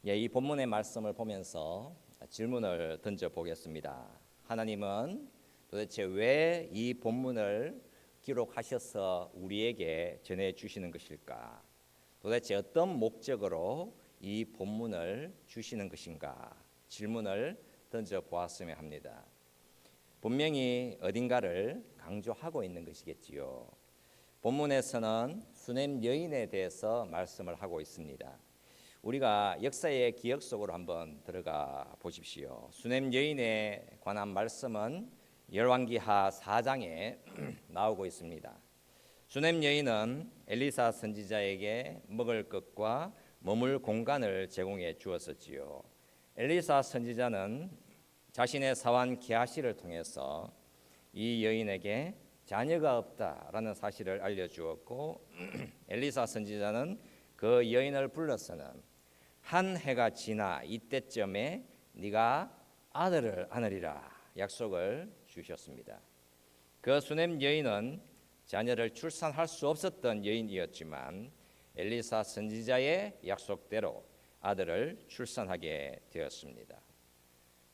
이 본문의 말씀을 보면서 질문을 던져 보겠습니다. 하나님은 도대체 왜 이 본문을 기록하셔서 우리에게 전해 주시는 것일까? 도대체 어떤 목적으로 이 본문을 주시는 것인가? 질문을 던져 보았으면 합니다. 분명히 어딘가를 강조하고 있는 것이겠지요. 본문에서는 수넴 여인에 대해서 말씀을 하고 있습니다. 우리가 역사의 기억 속으로 한번 들어가 보십시오. 수넴 여인에 관한 말씀은 열왕기하 4장에 나오고 있습니다. 수넴 여인은 엘리사 선지자에게 먹을 것과 머물 공간을 제공해 주었었지요. 엘리사 선지자는 자신의 사환 게하시를 통해서 이 여인에게 자녀가 없다라는 사실을 알려주었고 엘리사 선지자는 그 여인을 불러서는 한 해가 지나 이때쯤에 네가 아들을 안으리라 약속을 주셨습니다. 그 수넴 여인은 자녀를 출산할 수 없었던 여인이었지만 엘리사 선지자의 약속대로 아들을 출산하게 되었습니다.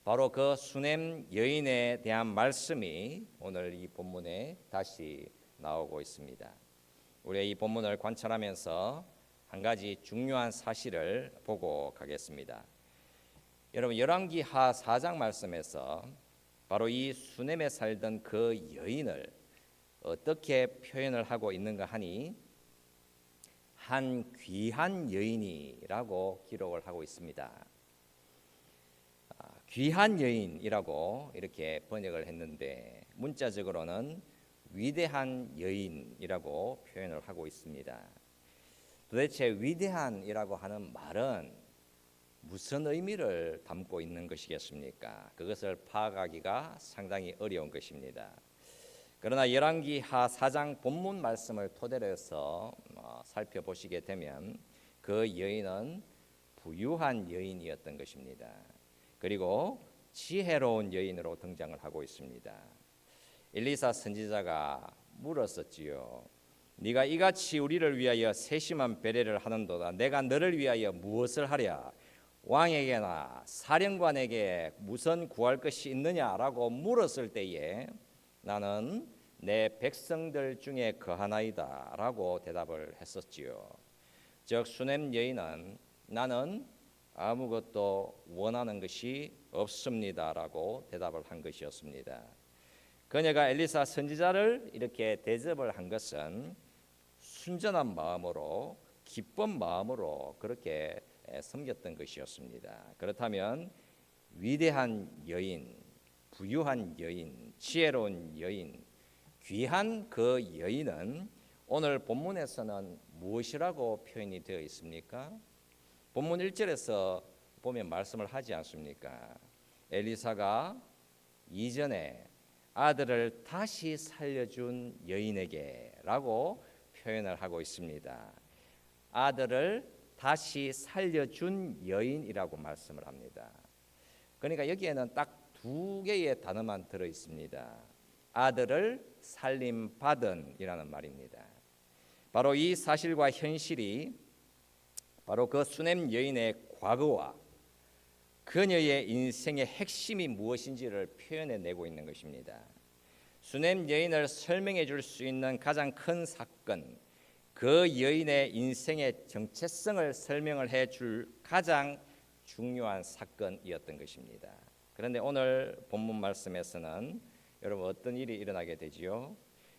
바로 그 수넴 여인에 대한 말씀이 오늘 이 본문에 다시 나오고 있습니다. 우리 이 본문을 관찰하면서 한 가지 중요한 사실을 보고 가겠습니다. 여러분 열왕기하 4장 말씀에서 바로 이 수넴에 살던 그 여인을 어떻게 표현을 하고 있는가 하니 한 귀한 여인이라고 기록을 하고 있습니다. 귀한 여인이라고 이렇게 번역을 했는데 문자적으로는 위대한 여인이라고 표현을 하고 있습니다. 도대체 위대한이라고 하는 말은 무슨 의미를 담고 있는 것이겠습니까? 그것을 파악하기가 상당히 어려운 것입니다. 그러나 열왕기하 4장 본문 말씀을 토대로 해서 살펴보시게 되면 그 여인은 부유한 여인이었던 것입니다. 그리고 지혜로운 여인으로 등장을 하고 있습니다. 엘리사 선지자가 물었었지요. 네가 이같이 우리를 위하여 세심한 배려를 하는도다. 내가 너를 위하여 무엇을 하랴? 왕에게나 사령관에게 무슨 구할 것이 있느냐라고 물었을 때에 나는 내 백성들 중에 거하나이다 라고 대답을 했었지요. 즉 수넴 여인은 나는 아무것도 원하는 것이 없습니다 라고 대답을 한 것이었습니다. 그녀가 엘리사 선지자를 이렇게 대접을 한 것은 순전한 마음으로 기쁜 마음으로 그렇게 섬겼던 것이었습니다. 그렇다면 위대한 여인, 부유한 여인, 지혜로운 여인, 귀한 그 여인은 오늘 본문에서는 무엇이라고 표현이 되어 있습니까? 본문 1절에서 보면 말씀을 하지 않습니까? 엘리사가 이전에 아들을 다시 살려준 여인에게라고 표현을 하고 있습니다. 아들을 다시 살려준 여인이라고 말씀을 합니다. 그러니까 여기에는 딱 두 개의 단어만 들어 있습니다. 아들을 살림받은 이라는 말입니다. 바로 이 사실과 현실이 바로 그 수넴 여인의 과거와 그녀의 인생의 핵심이 무엇인지를 표현해내고 있는 것입니다. 수넴 여인을 설명해 줄 수 있는 가장 큰 사건, 그 여인의 인생의 정체성을 설명을 해줄 가장 중요한 사건이었던 것입니다. 그런데 오늘 본문 말씀에서는 여러분 어떤 일이 일어나게 되지요?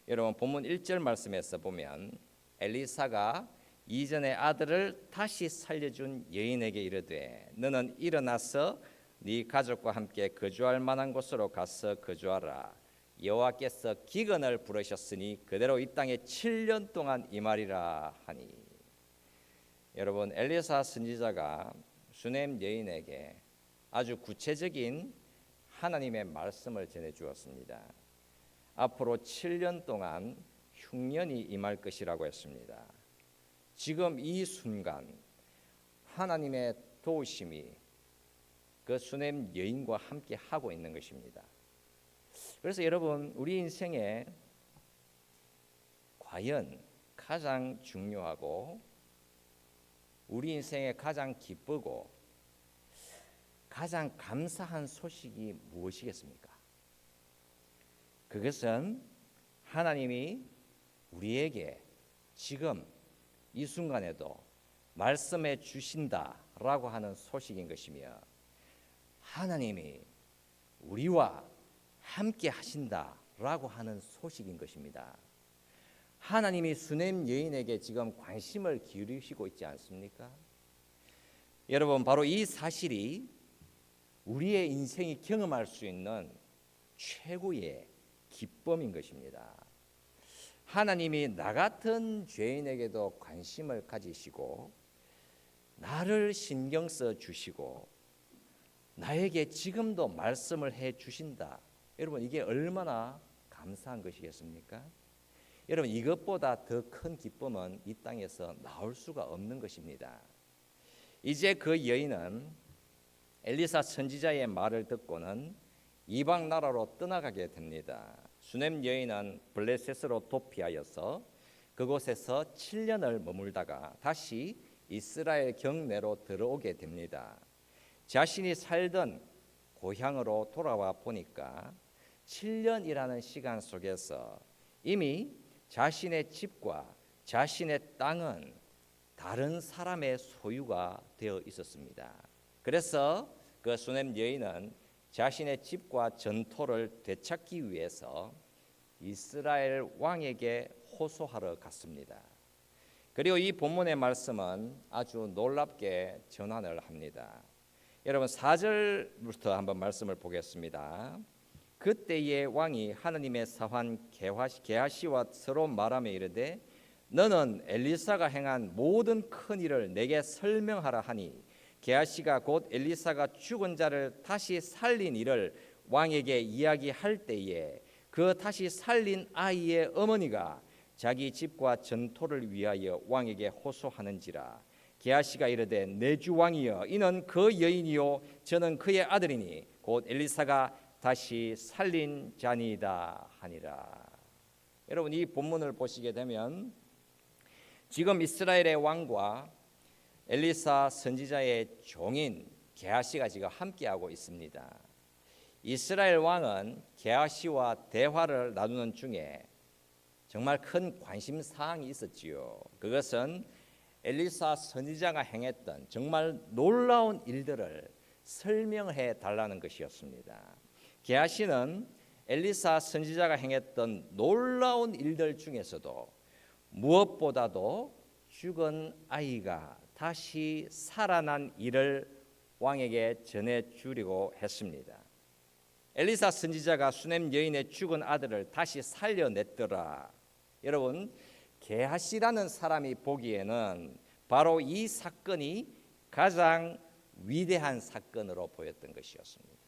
여러분 본문 1절 말씀에서 보면 엘리사가 이전의 아들을 다시 살려준 여인에게 이르되 너는 일어나서 네 가족과 함께 거주할 만한 곳으로 가서 거주하라. 여호와께서 기근을 부르셨으니 그대로 이 땅에 7년 동안 임하리라 하니. 여러분 엘리사 선지자가 수넴 여인에게 아주 구체적인 하나님의 말씀을 전해 주었습니다. 앞으로 7년 동안 흉년이 임할 것이라고 했습니다. 지금 이 순간 하나님의 도우심이 그 수넴 여인과 함께 하고 있는 것입니다. 그래서 여러분 우리 인생에 과연 가장 중요하고 우리 인생에 가장 기쁘고 가장 감사한 소식이 무엇이겠습니까? 그것은 하나님이 우리에게 지금 이 순간에도 말씀해 주신다라고 하는 소식인 것이며, 하나님이 우리와 함께 하신다라고 하는 소식인 것입니다. 하나님이 수냄 여인에게 지금 관심을 기울이시고 있지 않습니까? 여러분, 바로 이 사실이 우리의 인생이 경험할 수 있는 최고의 기쁨인 것입니다. 하나님이 나 같은 죄인에게도 관심을 가지시고 나를 신경 써 주시고 나에게 지금도 말씀을 해 주신다. 여러분, 이게 얼마나 감사한 것이겠습니까? 여러분, 이것보다 더 큰 기쁨은 이 땅에서 나올 수가 없는 것입니다. 이제 그 여인은 엘리사 선지자의 말을 듣고는 이방 나라로 떠나가게 됩니다. 수냄 여인은 블레셋으로 도피하여서 그곳에서 7년을 머물다가 다시 이스라엘 경내로 들어오게 됩니다. 자신이 살던 고향으로 돌아와 보니까 7년이라는 시간 속에서 이미 자신의 집과 자신의 땅은 다른 사람의 소유가 되어 있었습니다. 그래서 그 수냄 여인은 자신의 집과 전토를 되찾기 위해서 이스라엘 왕에게 호소하러 갔습니다. 그리고 이 본문의 말씀은 아주 놀랍게 전환을 합니다. 여러분, 4절부터 한번 말씀을 보겠습니다. 그때의 왕이 하느님의 사환 게하시와 서로 말하며 이르되 너는 엘리사가 행한 모든 큰 일을 내게 설명하라 하니, 게하시가 곧 엘리사가 죽은 자를 다시 살린 일을 왕에게 이야기할 때에 그 다시 살린 아이의 어머니가 자기 집과 전토를 위하여 왕에게 호소하는지라. 게하시가 이르되 내 주 왕이여, 이는 그 여인이요 저는 그의 아들이니 곧 엘리사가 다시 살린 자니이다 하니라. 여러분, 이 본문을 보시게 되면 지금 이스라엘의 왕과 엘리사 선지자의 종인 게하시가 지금 함께하고 있습니다. 이스라엘 왕은 게하시와 대화를 나누는 중에 정말 큰 관심 사항이 있었지요. 그것은 엘리사 선지자가 행했던 정말 놀라운 일들을 설명해 달라는 것이었습니다. 게하시는 엘리사 선지자가 행했던 놀라운 일들 중에서도 무엇보다도 죽은 아이가 다시 살아난 일을 왕에게 전해 주려고 했습니다. 엘리사 선지자가 수냄 여인의 죽은 아들을 다시 살려냈더라. 여러분, 게하시라는 사람이 보기에는 바로 이 사건이 가장 위대한 사건으로 보였던 것이었습니다.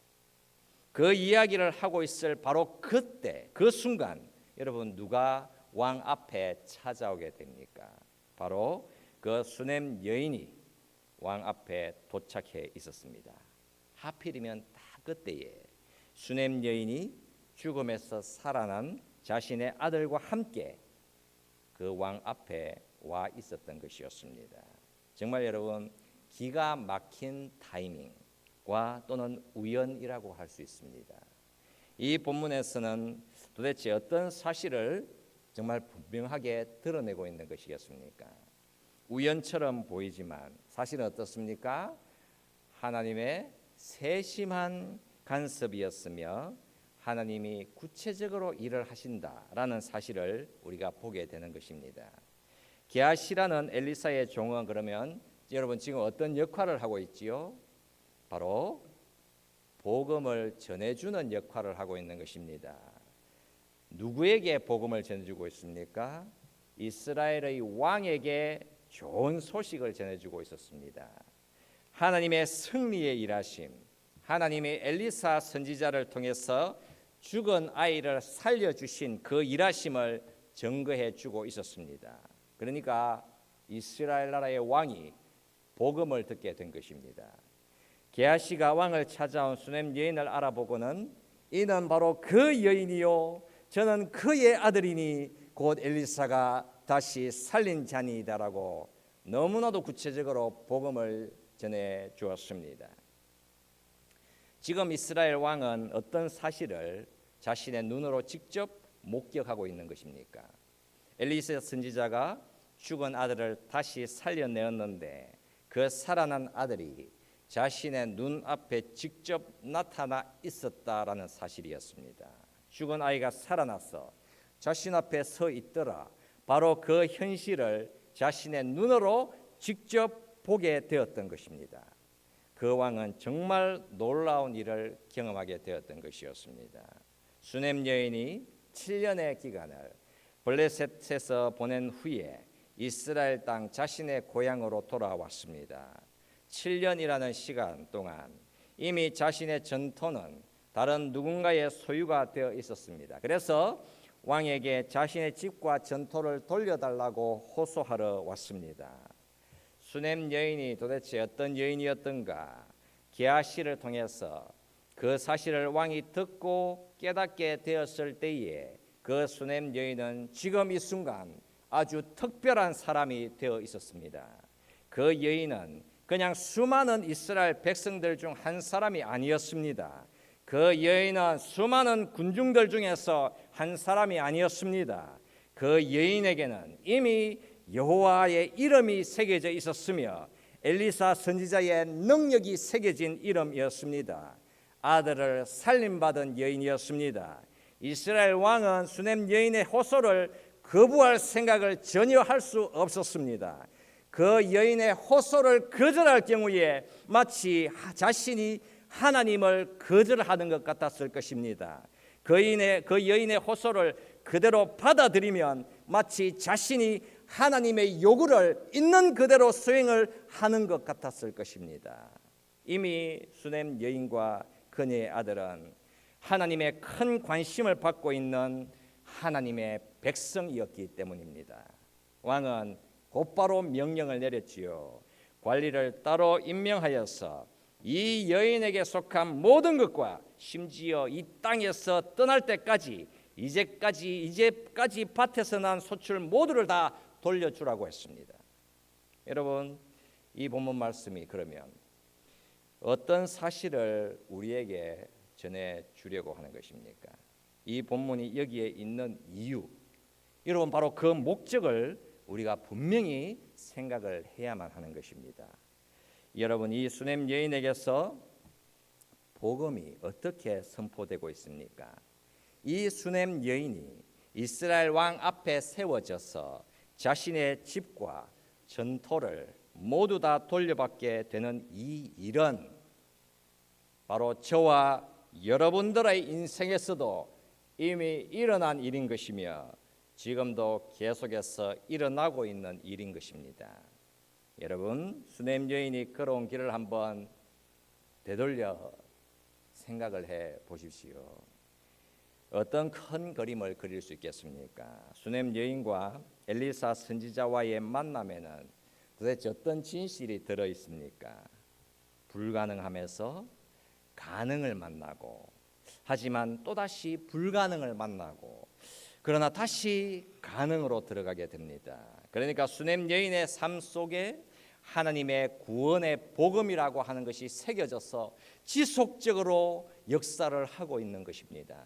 그 이야기를 하고 있을 바로 그때, 그 순간, 여러분, 누가 왕 앞에 찾아오게 됩니까? 바로 그 수냄 여인이 왕 앞에 도착해 있었습니다. 하필이면 딱 그때에 수냄 여인이 죽음에서 살아난 자신의 아들과 함께 그 왕 앞에 와 있었던 것이었습니다. 정말 여러분, 기가 막힌 타이밍과 또는 우연이라고 할 수 있습니다. 이 본문에서는 도대체 어떤 사실을 정말 분명하게 드러내고 있는 것이겠습니까? 우연처럼 보이지만 사실은 어떻습니까? 하나님의 세심한 간섭이었으며 하나님이 구체적으로 일을 하신다라는 사실을 우리가 보게 되는 것입니다. 게하시라는 엘리사의 종은 그러면 여러분 지금 어떤 역할을 하고 있지요? 바로 복음을 전해주는 역할을 하고 있는 것입니다. 누구에게 복음을 전해주고 있습니까? 이스라엘의 왕에게 좋은 소식을 전해주고 있었습니다. 하나님의 승리의 일하심, 하나님의 엘리사 선지자를 통해서 죽은 아이를 살려주신 그 일하심을 증거해 주고 있었습니다. 그러니까 이스라엘 나라의 왕이 복음을 듣게 된 것입니다. 게하시가 왕을 찾아온 수냄 여인을 알아보고는 이는 바로 그 여인이요 저는 그의 아들이니 곧 엘리사가 다시 살린 자니이다라고 너무나도 구체적으로 복음을 전해 주었습니다. 지금 이스라엘 왕은 어떤 사실을 자신의 눈으로 직접 목격하고 있는 것입니까? 엘리사 선지자가 죽은 아들을 다시 살려내었는데 그 살아난 아들이 자신의 눈앞에 직접 나타나 있었다라는 사실이었습니다. 죽은 아이가 살아나서 자신 앞에 서 있더라. 바로 그 현실을 자신의 눈으로 직접 보게 되었던 것입니다. 그 왕은 정말 놀라운 일을 경험하게 되었던 것이었습니다. 수넴 여인이 7년의 기간을 블레셋에서 보낸 후에 이스라엘 땅 자신의 고향으로 돌아왔습니다. 7년이라는 시간 동안 이미 자신의 전토는 다른 누군가의 소유가 되어 있었습니다. 그래서 왕에게 자신의 집과 전토를 돌려달라고 호소하러 왔습니다. 수넴 여인이 도대체 어떤 여인이었던가? 게하시를 통해서 그 사실을 왕이 듣고 깨닫게 되었을 때에 그 수넴 여인은 지금 이 순간 아주 특별한 사람이 되어 있었습니다. 그 여인은 그냥 수많은 이스라엘 백성들 중 한 사람이 아니었습니다. 그 여인은 수많은 군중들 중에서 한 사람이 아니었습니다. 그 여인에게는 이미 여호와의 이름이 새겨져 있었으며 엘리사 선지자의 능력이 새겨진 이름이었습니다. 아들을 살림받은 여인이었습니다. 이스라엘 왕은 수넴 여인의 호소를 거부할 생각을 전혀 할 수 없었습니다. 그 여인의 호소를 거절할 경우에 마치 자신이 하나님을 거절하는 것 같았을 것입니다. 그 여인의 호소를 그대로 받아들이면 마치 자신이 하나님의 요구를 있는 그대로 수행을 하는 것 같았을 것입니다. 이미 수넴 여인과 그녀의 아들은 하나님의 큰 관심을 받고 있는 하나님의 백성이었기 때문입니다. 왕은 곧바로 명령을 내렸지요. 관리를 따로 임명하여서 이 여인에게 속한 모든 것과 심지어 이 땅에서 떠날 때까지 이제까지 밭에서 난 소출 모두를 다 돌려주라고 했습니다. 여러분, 이 본문 말씀이 그러면 어떤 사실을 우리에게 전해주려고 하는 것입니까? 이 본문이 여기에 있는 이유, 여러분 바로 그 목적을 우리가 분명히 생각을 해야만 하는 것입니다. 여러분, 이 수넴 여인에게서 복음이 어떻게 선포되고 있습니까? 이 수넴 여인이 이스라엘 왕 앞에 세워져서 자신의 집과 전토를 모두 다 돌려받게 되는 이 일은 바로 저와 여러분들의 인생에서도 이미 일어난 일인 것이며 지금도 계속해서 일어나고 있는 일인 것입니다. 여러분, 수넴 여인이 걸어온 길을 한번 되돌려 생각을 해 보십시오. 어떤 큰 그림을 그릴 수 있겠습니까? 수넴 여인과 엘리사 선지자와의 만남에는 도대체 어떤 진실이 들어 있습니까? 불가능함에서 가능을 만나고, 하지만 또다시 불가능을 만나고, 그러나 다시 가능으로 들어가게 됩니다. 그러니까 수넴 여인의 삶 속에 하나님의 구원의 복음이라고 하는 것이 새겨져서 지속적으로 역사를 하고 있는 것입니다.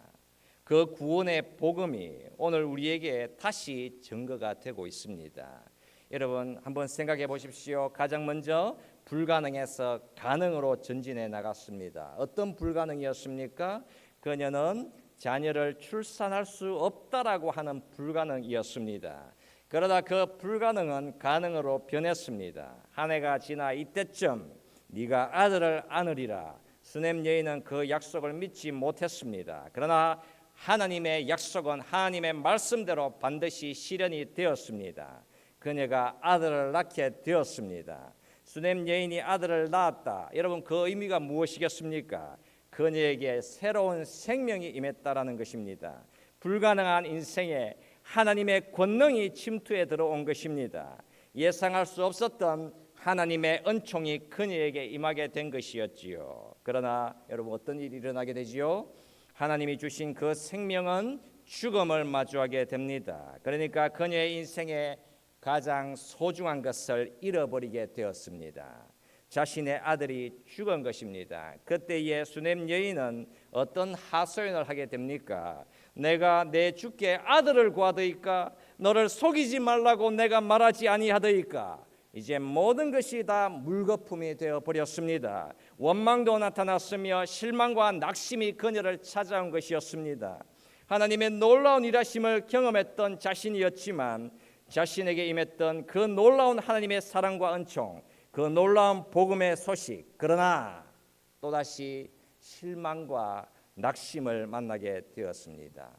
그 구원의 복음이 오늘 우리에게 다시 증거가 되고 있습니다. 여러분, 한번 생각해 보십시오. 가장 먼저 불가능에서 가능으로 전진해 나갔습니다. 어떤 불가능이었습니까? 그녀는 자녀를 출산할 수 없다라고 하는 불가능이었습니다. 그러다 그 불가능은 가능으로 변했습니다. 한 해가 지나 이때쯤 네가 아들을 안으리라. 수넴 여인은 그 약속을 믿지 못했습니다. 그러나 하나님의 약속은 하나님의 말씀대로 반드시 실현이 되었습니다. 그녀가 아들을 낳게 되었습니다. 수넴 여인이 아들을 낳았다. 여러분, 그 의미가 무엇이겠습니까? 그녀에게 새로운 생명이 임했다라는 것입니다. 불가능한 인생에 하나님의 권능이 침투해 들어온 것입니다. 예상할 수 없었던 하나님의 은총이 그녀에게 임하게 된 것이었지요. 그러나 여러분, 어떤 일이 일어나게 되지요? 하나님이 주신 그 생명은 죽음을 마주하게 됩니다. 그러니까 그녀의 인생에 가장 소중한 것을 잃어버리게 되었습니다. 자신의 아들이 죽은 것입니다. 그때에 수넴 여인은 어떤 하소연을 하게 됩니까? 내가 내 주께 아들을 구하더이까? 너를 속이지 말라고 내가 말하지 아니하더이까? 이제 모든 것이 다 물거품이 되어 버렸습니다. 원망도 나타났으며 실망과 낙심이 그녀를 찾아온 것이었습니다. 하나님의 놀라운 일하심을 경험했던 자신이었지만 자신에게 임했던 그 놀라운 하나님의 사랑과 은총, 그 놀라운 복음의 소식, 그러나 또다시 실망과 낙심을 만나게 되었습니다.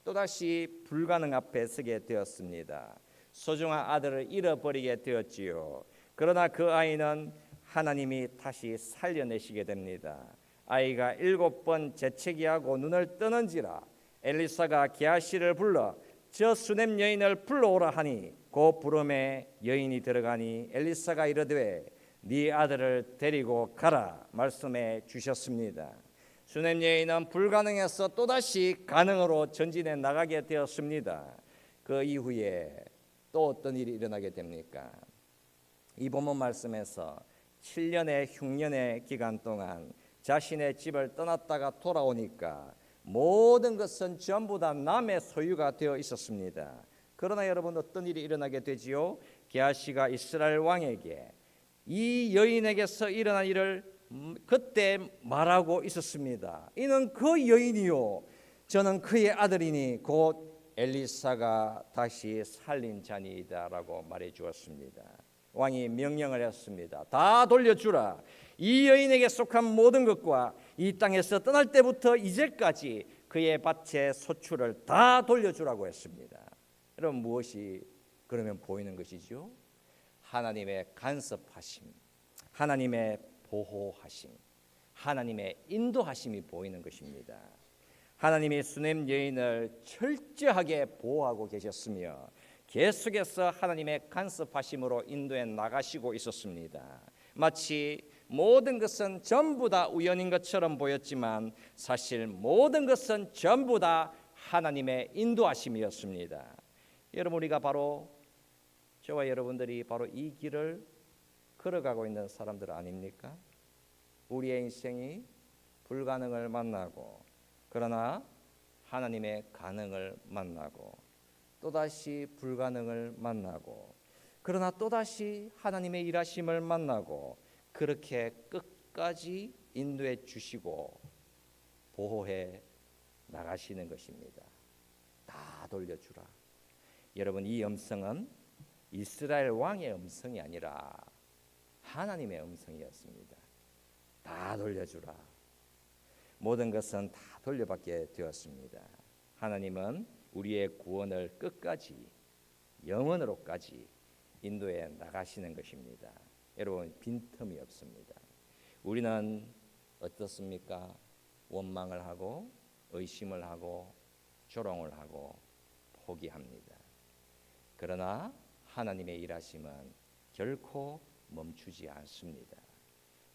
또다시 불가능 앞에 서게 되었습니다. 소중한 아들을 잃어버리게 되었지요. 그러나 그 아이는 하나님이 다시 살려내시게 됩니다. 아이가 7번 재채기하고 눈을 뜨는지라 엘리사가 게하시를 불러 저 수넴 여인을 불러오라 하니 그 부름에 여인이 들어가니 엘리사가 이르되 네 아들을 데리고 가라 말씀해 주셨습니다. 수넴 여인은 불가능해서 또다시 가능으로 전진해 나가게 되었습니다. 그 이후에 또 어떤 일이 일어나게 됩니까? 이 본문 말씀에서 7년의 흉년의 기간 동안 자신의 집을 떠났다가 돌아오니까 모든 것은 전부 다 남의 소유가 되어 있었습니다. 그러나 여러분 어떤 일이 일어나게 되지요? 게하시가 이스라엘 왕에게 이 여인에게서 일어난 일을 그때 말하고 있었습니다. 이는 그 여인이요 저는 그의 아들이니 곧 엘리사가 다시 살린 자니이다라고 말해 주었습니다. 왕이 명령을 했습니다. 다 돌려주라. 이 여인에게 속한 모든 것과 이 땅에서 떠날 때부터 이제까지 그의 밭의 소출을 다 돌려주라고 했습니다. 여러분 무엇이 그러면 보이는 것이죠? 하나님의 간섭하심, 하나님의 보호하심, 하나님의 인도하심이 보이는 것입니다. 하나님이 수넴 여인을 철저하게 보호하고 계셨으며 계속해서 하나님의 간섭하심으로 인도해 나가시고 있었습니다. 마치 모든 것은 전부 다 우연인 것처럼 보였지만 사실 모든 것은 전부 다 하나님의 인도하심이었습니다. 여러분 우리가 바로 저와 여러분들이 바로 이 길을 걸어가고 있는 사람들 아닙니까? 우리의 인생이 불가능을 만나고 그러나 하나님의 가능을 만나고 또다시 불가능을 만나고 그러나 또다시 하나님의 일하심을 만나고 그렇게 끝까지 인도해 주시고 보호해 나가시는 것입니다. 다 돌려주라. 여러분 이 음성은 이스라엘 왕의 음성이 아니라 하나님의 음성이었습니다. 다 돌려주라. 모든 것은 다 돌려받게 되었습니다. 하나님은 우리의 구원을 끝까지 영원으로까지 인도해 나가시는 것입니다. 여러분 빈틈이 없습니다. 우리는 어떻습니까? 원망을 하고 의심을 하고 조롱을 하고 포기합니다. 그러나 하나님의 일하심은 결코 멈추지 않습니다.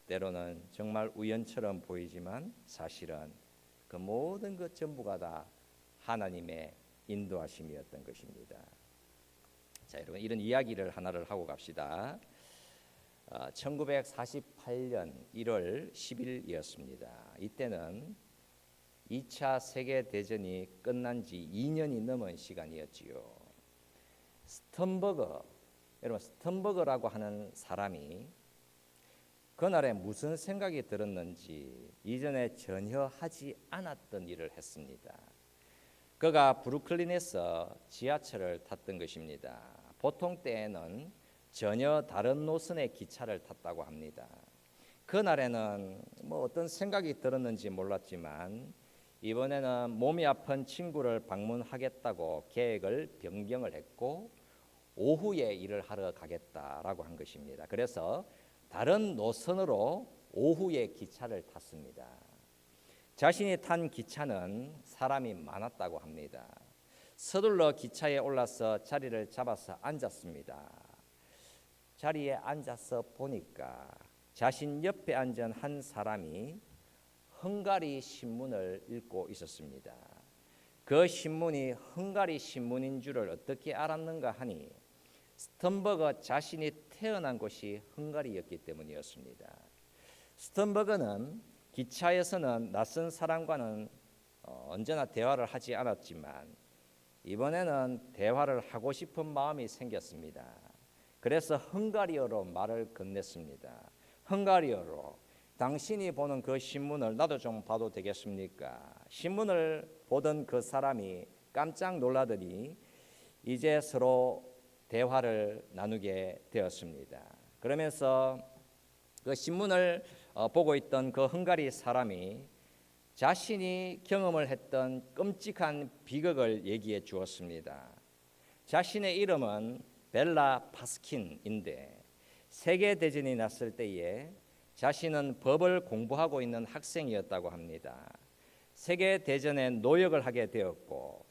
때로는 정말 우연처럼 보이지만 사실은 그 모든 것 전부가 다 하나님의 인도하심이었던 것입니다. 자, 여러분 이런 이야기를 하나를 하고 갑시다. 1948년 1월 10일이었습니다. 이때는 2차 세계대전이 끝난 지 2년이 넘은 시간이었지요. 여러분 스턴버거라고 하는 사람이 그날에 무슨 생각이 들었는지 이전에 전혀 하지 않았던 일을 했습니다. 그가 브루클린에서 지하철을 탔던 것입니다. 보통 때에는 전혀 다른 노선의 기차를 탔다고 합니다. 그날에는 어떤 생각이 들었는지 몰랐지만 이번에는 몸이 아픈 친구를 방문하겠다고 계획을 변경을 했고 오후에 일을 하러 가겠다라고 한 것입니다. 그래서 다른 노선으로 오후에 기차를 탔습니다. 자신이 탄 기차는 사람이 많았다고 합니다. 서둘러 기차에 올라서 자리를 잡아서 앉았습니다. 자리에 앉아서 보니까 자신 옆에 앉은 한 사람이 헝가리 신문을 읽고 있었습니다. 그 신문이 헝가리 신문인 줄을 어떻게 알았는가 하니 스턴버거 자신이 태어난 곳이 헝가리였기 때문이었습니다. 스턴버그는 기차에서는 낯선 사람과는 언제나 대화를 하지 않았지만 이번에는 대화를 하고 싶은 마음이 생겼습니다. 그래서 헝가리어로 말을 건넸습니다. 헝가리어로 당신이 보는 그 신문을 나도 좀 봐도 되겠습니까? 신문을 보던 그 사람이 깜짝 놀라더니 이제 서로 대화를 나누게 되었습니다. 그러면서 그 신문을 보고 있던 그 헝가리 사람이 자신이 경험을 했던 끔찍한 비극을 얘기해 주었습니다. 자신의 이름은 벨라 파스킨인데 세계대전이 났을 때에 자신은 법을 공부하고 있는 학생이었다고 합니다. 세계대전에 노역을 하게 되었고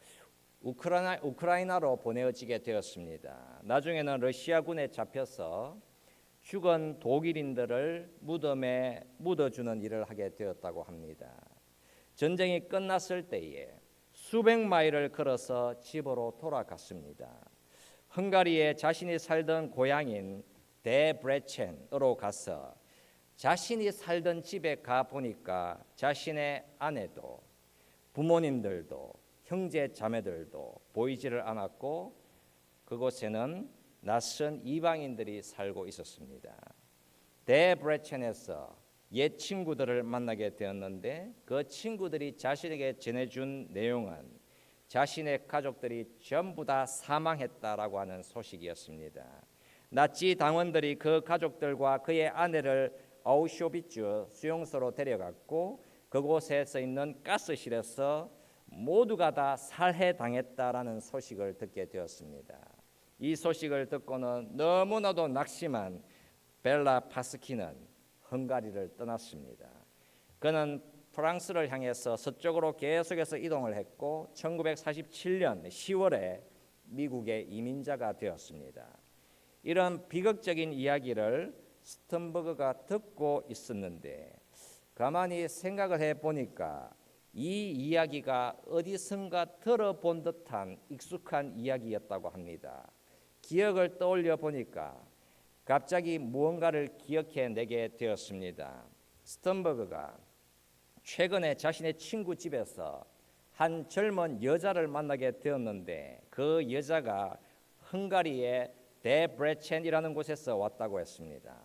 우크라이나로 보내어지게 되었습니다. 나중에는 러시아군에 잡혀서 죽은 독일인들을 무덤에 묻어주는 일을 하게 되었다고 합니다. 전쟁이 끝났을 때에 수백 마일을 걸어서 집으로 돌아갔습니다. 헝가리에 자신이 살던 고향인 데브레첸으로 가서 자신이 살던 집에 가 보니까 자신의 아내도 부모님들도 형제 자매들도 보이지를 않았고 그곳에는 낯선 이방인들이 살고 있었습니다. 데브레첸에서 옛 친구들을 만나게 되었는데 그 친구들이 자신에게 전해준 내용은 자신의 가족들이 전부 다 사망했다라고 하는 소식이었습니다. 나치 당원들이 그 가족들과 그의 아내를 아우슈비츠 수용소로 데려갔고 그곳에서 있는 가스실에서 모두가 다 살해당했다라는 소식을 듣게 되었습니다. 이 소식을 듣고는 너무나도 낙심한 벨라 파스키는 헝가리를 떠났습니다. 그는 프랑스를 향해서 서쪽으로 계속해서 이동을 했고 1947년 10월에 미국의 이민자가 되었습니다. 이런 비극적인 이야기를 스턴버그가 듣고 있었는데 가만히 생각을 해보니까 이 이야기가 어디선가 들어본 듯한 익숙한 이야기였다고 합니다. 기억을 떠올려 보니까 갑자기 무언가를 기억해내게 되었습니다. 스턴버그가 최근에 자신의 친구 집에서 한 젊은 여자를 만나게 되었는데 그 여자가 헝가리의 데브레첸이라는 곳에서 왔다고 했습니다.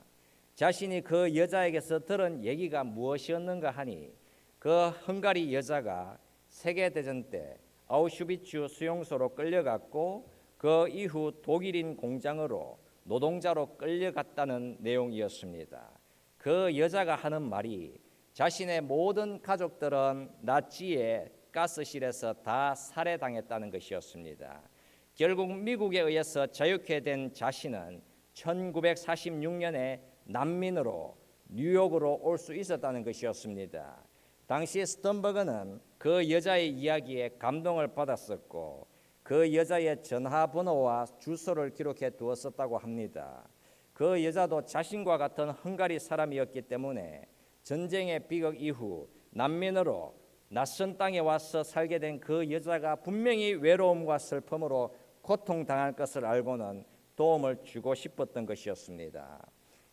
자신이 그 여자에게서 들은 얘기가 무엇이었는가 하니 그 헝가리 여자가 세계대전 때 아우슈비츠 수용소로 끌려갔고 그 이후 독일인 공장으로 노동자로 끌려갔다는 내용이었습니다. 그 여자가 하는 말이 자신의 모든 가족들은 나치의 가스실에서 다 살해당했다는 것이었습니다. 결국 미국에 의해서 자유케 된 자신은 1946년에 난민으로 뉴욕으로 올 수 있었다는 것이었습니다. 당시 스턴버그는 그 여자의 이야기에 감동을 받았었고 그 여자의 전화번호와 주소를 기록해 두었었다고 합니다. 그 여자도 자신과 같은 헝가리 사람이었기 때문에 전쟁의 비극 이후 난민으로 낯선 땅에 와서 살게 된 그 여자가 분명히 외로움과 슬픔으로 고통당할 것을 알고는 도움을 주고 싶었던 것이었습니다.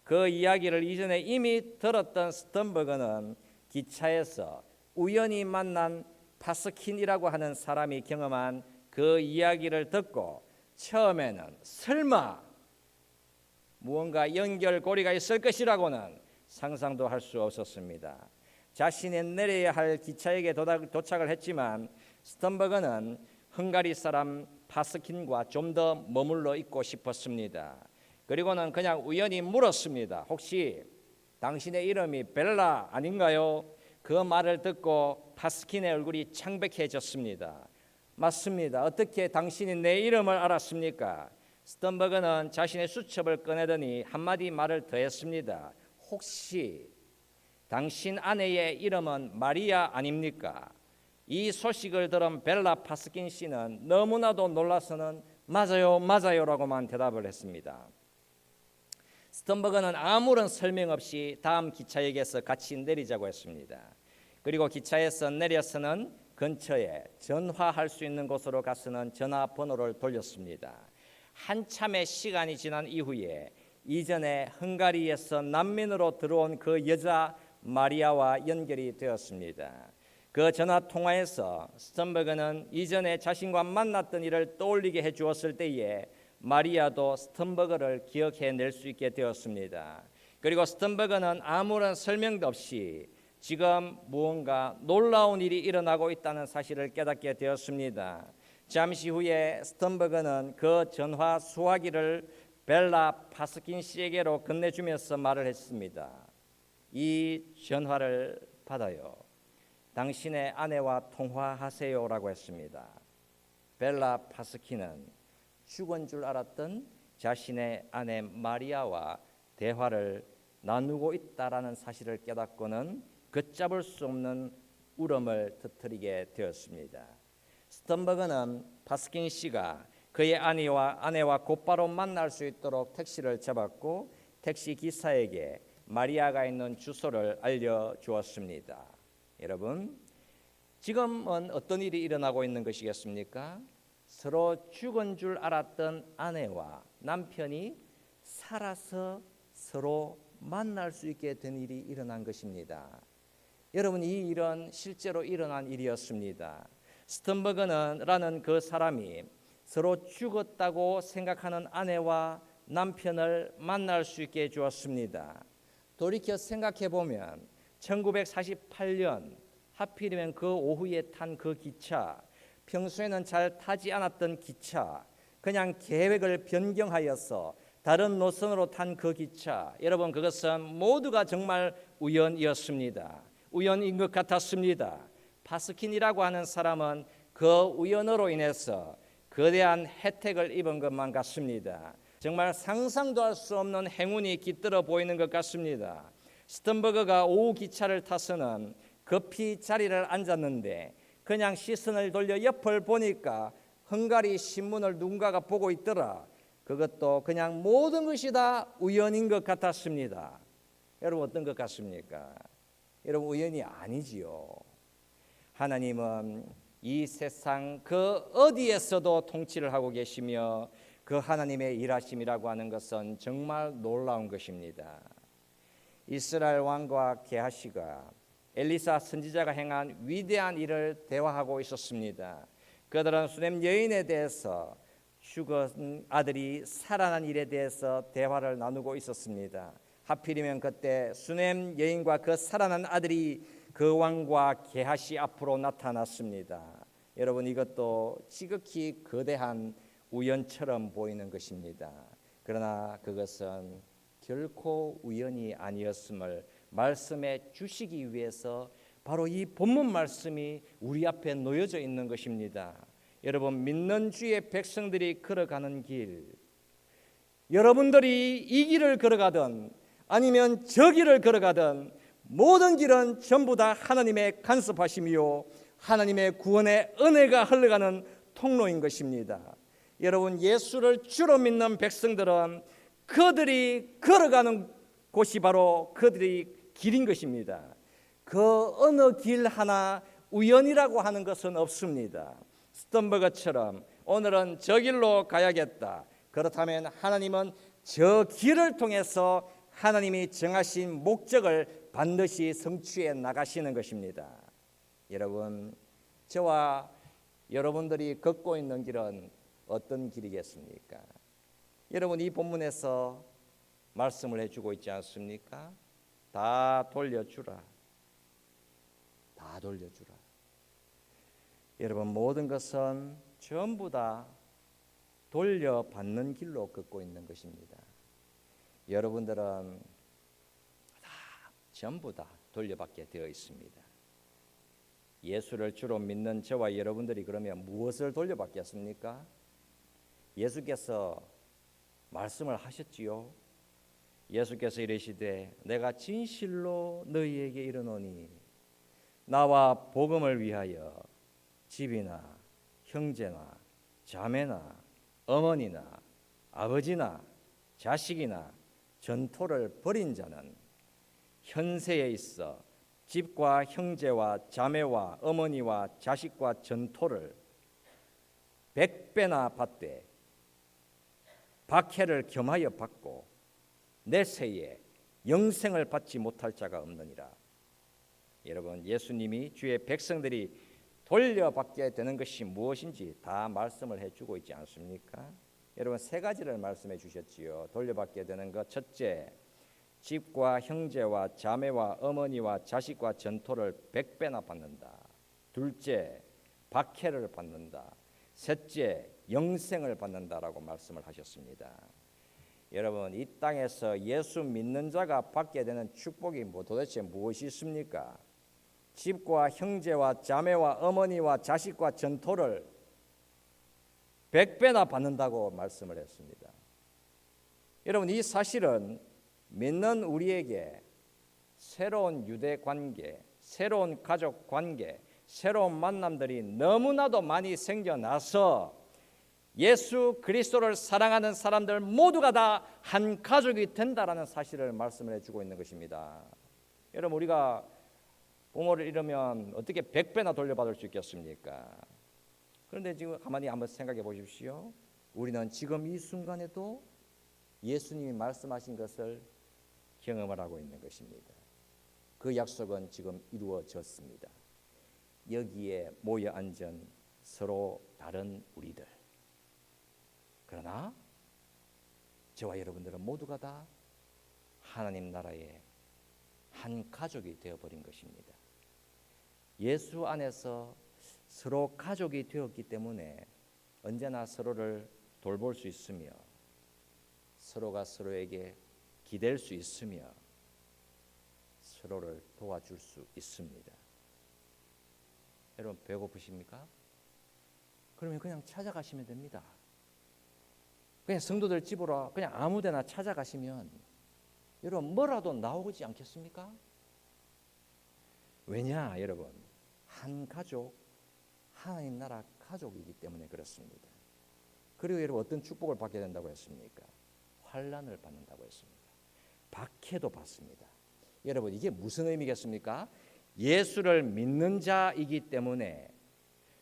그 이야기를 이전에 이미 들었던 스턴버그는 기차에서 우연히 만난 파스킨이라고 하는 사람이 경험한 그 이야기를 듣고 처음에는 설마 무언가 연결고리가 있을 것이라고는 상상도 할 수 없었습니다. 자신이 내려야 할 기차역에 도착을 했지만 스턴버그는 헝가리 사람 파스킨과 좀 더 머물러 있고 싶었습니다. 그리고는 그냥 우연히 물었습니다. 혹시 당신의 이름이 벨라 아닌가요? 그 말을 듣고 파스킨의 얼굴이 창백해졌습니다. 맞습니다. 어떻게 당신이 내 이름을 알았습니까? 스턴버그는 자신의 수첩을 꺼내더니 한마디 말을 더했습니다. 혹시 당신 아내의 이름은 마리아 아닙니까? 이 소식을 들은 벨라 파스킨 씨는 너무나도 놀라서는 맞아요, 맞아요라고만 대답을 했습니다. 스턴버그는 아무런 설명 없이 다음 기차역에서 같이 내리자고 했습니다. 그리고 기차에서 내려서는 근처에 전화할 수 있는 곳으로 가서는 전화번호를 돌렸습니다. 한참의 시간이 지난 이후에 이전에 헝가리에서 난민으로 들어온 그 여자 마리아와 연결이 되었습니다. 그 전화 통화에서 스턴버그는 이전에 자신과 만났던 일을 떠올리게 해주었을 때에 마리아도 스턴버그를 기억해낼 수 있게 되었습니다. 그리고 스턴버그는 아무런 설명도 없이 지금 무언가 놀라운 일이 일어나고 있다는 사실을 깨닫게 되었습니다. 잠시 후에 스턴버그는 그 전화 수화기를 벨라 파스킨 씨에게로 건네주면서 말을 했습니다. 이 전화를 받아요. 당신의 아내와 통화하세요라고 했습니다. 벨라 파스킨은 죽은 줄 알았던 자신의 아내 마리아와 대화를 나누고 있다라는 사실을 깨닫고는 걷잡을 수 없는 울음을 터뜨리게 되었습니다. 스턴버그는 파스킨 씨가 그의 아내와 곧바로 만날 수 있도록 택시를 잡았고 택시 기사에게 마리아가 있는 주소를 알려주었습니다. 여러분, 지금은 어떤 일이 일어나고 있는 것이겠습니까? 서로 죽은 줄 알았던 아내와 남편이 살아서 서로 만날 수 있게 된 일이 일어난 것입니다. 여러분, 이 일은 실제로 일어난 일이었습니다. 스턴버그라는 그 사람이 서로 죽었다고 생각하는 아내와 남편을 만날 수 있게 해주었습니다. 돌이켜 생각해 보면 1948년 하필이면 그 오후에 탄 그 기차, 평소에는 잘 타지 않았던 기차, 그냥 계획을 변경하여서 다른 노선으로 탄 그 기차, 여러분 그것은 모두가 정말 우연이었습니다. 우연인 것 같았습니다. 파스킨이라고 하는 사람은 그 우연으로 인해서 거대한 혜택을 입은 것만 같습니다. 정말 상상도 할 수 없는 행운이 깃들어 보이는 것 같습니다. 스턴버그가 오후 기차를 타서는 급히 자리를 앉았는데 그냥 시선을 돌려 옆을 보니까 헝가리 신문을 누군가가 보고 있더라. 그것도 그냥 모든 것이 다 우연인 것 같았습니다. 여러분 어떤 것 같습니까? 여러분 우연이 아니지요. 하나님은 이 세상 그 어디에서도 통치를 하고 계시며 그 하나님의 일하심이라고 하는 것은 정말 놀라운 것입니다. 이스라엘 왕과 게하시가 엘리사 선지자가 행한 위대한 일을 대화하고 있었습니다. 그들은 수넴 여인에 대해서 죽은 아들이 살아난 일에 대해서 대화를 나누고 있었습니다. 하필이면 그때 수넴 여인과 그 살아난 아들이 그 왕과 게하시 앞으로 나타났습니다. 여러분 이것도 지극히 거대한 우연처럼 보이는 것입니다. 그러나 그것은 결코 우연이 아니었음을 말씀해 주시기 위해서 바로 이 본문 말씀이 우리 앞에 놓여져 있는 것입니다. 여러분 믿는 주의 백성들이 걸어가는 길, 여러분들이 이 길을 걸어가든 아니면 저 길을 걸어가든 모든 길은 전부 다 하나님의 간섭하심이요 하나님의 구원의 은혜가 흘러가는 통로인 것입니다. 여러분 예수를 주로 믿는 백성들은 그들이 걸어가는 곳이 바로 그들이 길인 것입니다. 그 어느 길 하나 우연이라고 하는 것은 없습니다. 스턴버그처럼 오늘은 저 길로 가야겠다. 그렇다면 하나님은 저 길을 통해서 하나님이 정하신 목적을 반드시 성취해 나가시는 것입니다. 여러분, 저와 여러분들이 걷고 있는 길은 어떤 길이겠습니까? 여러분 이 본문에서 말씀을 해주고 있지 않습니까? 다 돌려주라. 다 돌려주라. 여러분 모든 것은 전부 다 돌려받는 길로 걷고 있는 것입니다. 여러분들은 전부 다 돌려받게 되어 있습니다. 예수를 주로 믿는 저와 여러분들이 그러면 무엇을 돌려받겠습니까? 예수께서 말씀을 하셨지요. 예수께서 이르시되 내가 진실로 너희에게 이르노니 나와 복음을 위하여 집이나 형제나 자매나 어머니나 아버지나 자식이나 전토를 벌인 자는 현세에 있어 집과 형제와 자매와 어머니와 자식과 전토를 100배나 받되 박해를 겸하여 받고 내세에 영생을 받지 못할 자가 없느니라. 여러분, 예수님이 주의 백성들이 돌려받게 되는 것이 무엇인지 다 말씀을 해주고 있지 않습니까? 여러분, 세 가지를 말씀해 주셨지요. 돌려받게 되는 것, 첫째, 집과 형제와 자매와 어머니와 자식과 전토를 100배나 받는다. 둘째, 박해를 받는다. 셋째, 영생을 받는다라고 말씀을 하셨습니다. 여러분, 이 땅에서 예수 믿는 자가 받게 되는 축복이 도대체 무엇이 있습니까? 집과 형제와 자매와 어머니와 자식과 전토를 100배나 받는다고 말씀을 했습니다. 여러분, 이 사실은 믿는 우리에게 새로운 유대 관계, 새로운 가족 관계, 새로운 만남들이 너무나도 많이 생겨나서 예수 그리스도를 사랑하는 사람들 모두가 다 한 가족이 된다라는 사실을 말씀을 해주고 있는 것입니다. 여러분, 우리가 부모를 잃으면 어떻게 100배나 돌려받을 수 있겠습니까? 그런데 지금 가만히 한번 생각해 보십시오. 우리는 지금 이 순간에도 예수님이 말씀하신 것을 경험을 하고 있는 것입니다. 그 약속은 지금 이루어졌습니다. 여기에 모여 앉은 서로 다른 우리들, 그러나 저와 여러분들은 모두가 다 하나님 나라의 한 가족이 되어버린 것입니다. 예수 안에서 서로 가족이 되었기 때문에 언제나 서로를 돌볼 수 있으며 서로가 서로에게 기댈 수 있으며 서로를 도와줄 수 있습니다. 여러분, 배고프십니까? 그러면 그냥 찾아가시면 됩니다. 그냥 성도들 집으로 그냥 아무데나 찾아가시면 여러분 뭐라도 나오지 않겠습니까? 왜냐, 여러분, 한 가족, 하나님 나라 가족이기 때문에 그렇습니다. 그리고 여러분, 어떤 축복을 받게 된다고 했습니까? 환난을 받는다고 했습니다. 박해도 받습니다. 여러분, 이게 무슨 의미겠습니까? 예수를 믿는 자이기 때문에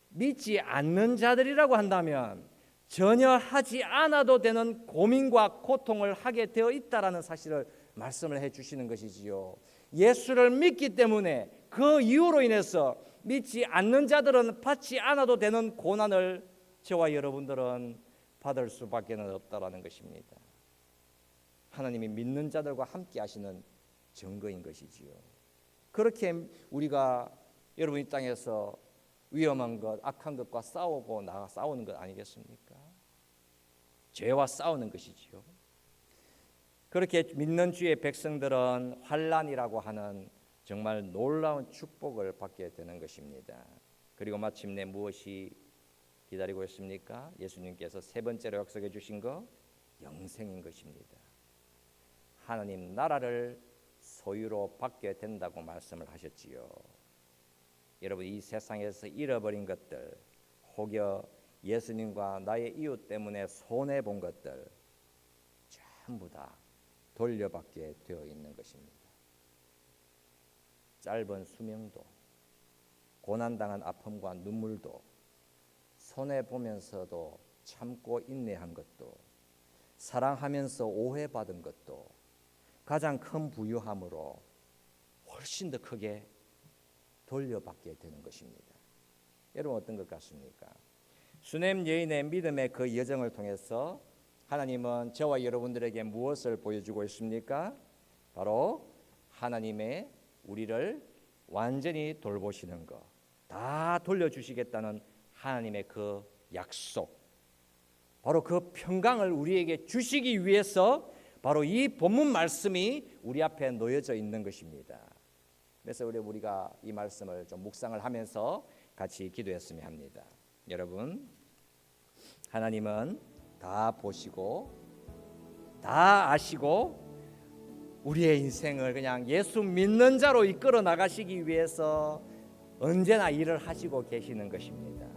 믿지 않는 자들이라고 한다면 전혀 하지 않아도 되는 고민과 고통을 하게 되어 있다라는 사실을 말씀을 해주시는 것이지요. 예수를 믿기 때문에 그 이유로 인해서 믿지 않는 자들은 받지 않아도 되는 고난을 저와 여러분들은 받을 수밖에 없다라는 것입니다. 하나님이 믿는 자들과 함께 하시는 증거인 것이지요. 그렇게 우리가 여러분 이 땅에서 위험한 것, 악한 것과 싸우는 것 아니겠습니까? 죄와 싸우는 것이지요. 그렇게 믿는 주의 백성들은 환난이라고 하는 정말 놀라운 축복을 받게 되는 것입니다. 그리고 마침내 무엇이 기다리고 있습니까? 예수님께서 세 번째로 약속해 주신 것, 영생인 것입니다. 하나님 나라를 소유로 받게 된다고 말씀을 하셨지요. 여러분, 이 세상에서 잃어버린 것들, 혹여 예수님과 나의 이웃 때문에 손해본 것들 전부 다 돌려받게 되어 있는 것입니다. 짧은 수명도, 고난당한 아픔과 눈물도, 손해보면서도 참고 인내한 것도, 사랑하면서 오해받은 것도 가장 큰 부유함으로 훨씬 더 크게 돌려받게 되는 것입니다. 여러분, 어떤 것 같습니까? 수넴 여인의 믿음의 그 여정을 통해서 하나님은 저와 여러분들에게 무엇을 보여주고 있습니까? 바로 하나님의 우리를 완전히 돌보시는 것, 다 돌려주시겠다는 하나님의 그 약속, 바로 그 평강을 우리에게 주시기 위해서 바로 이 본문 말씀이 우리 앞에 놓여져 있는 것입니다. 그래서 우리가 이 말씀을 좀 묵상을 하면서 같이 기도했으면 합니다. 여러분, 하나님은 다 보시고 다 아시고 우리의 인생을 그냥 예수 믿는 자로 이끌어 나가시기 위해서 언제나 일을 하시고 계시는 것입니다.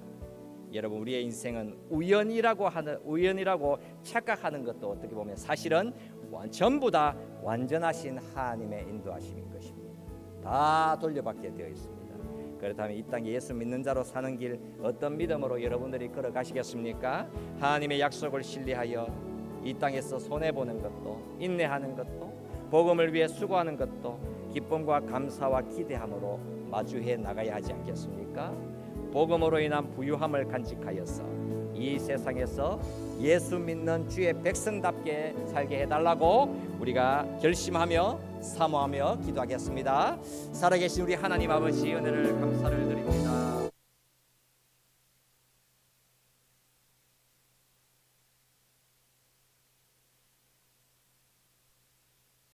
여러분, 우리의 인생은 우연이라고 착각하는 것도 어떻게 보면 사실은 전부 다 완전하신 하나님의 인도하심인 것입니다. 다 돌려받게 되어 있습니다. 그렇다면 이 땅에 예수 믿는 자로 사는 길 어떤 믿음으로 여러분들이 걸어가시겠습니까? 하나님의 약속을 신뢰하여 이 땅에서 손해 보는 것도, 인내하는 것도, 복음을 위해 수고하는 것도 기쁨과 감사와 기대함으로 마주해 나가야 하지 않겠습니까? 복음으로 인한 부유함을 간직하여서 이 세상에서 예수 믿는 주의 백성답게 살게 해달라고 우리가 결심하며 사모하며 기도하겠습니다. 살아계신 우리 하나님 아버지, 은혜를 감사를 드립니다.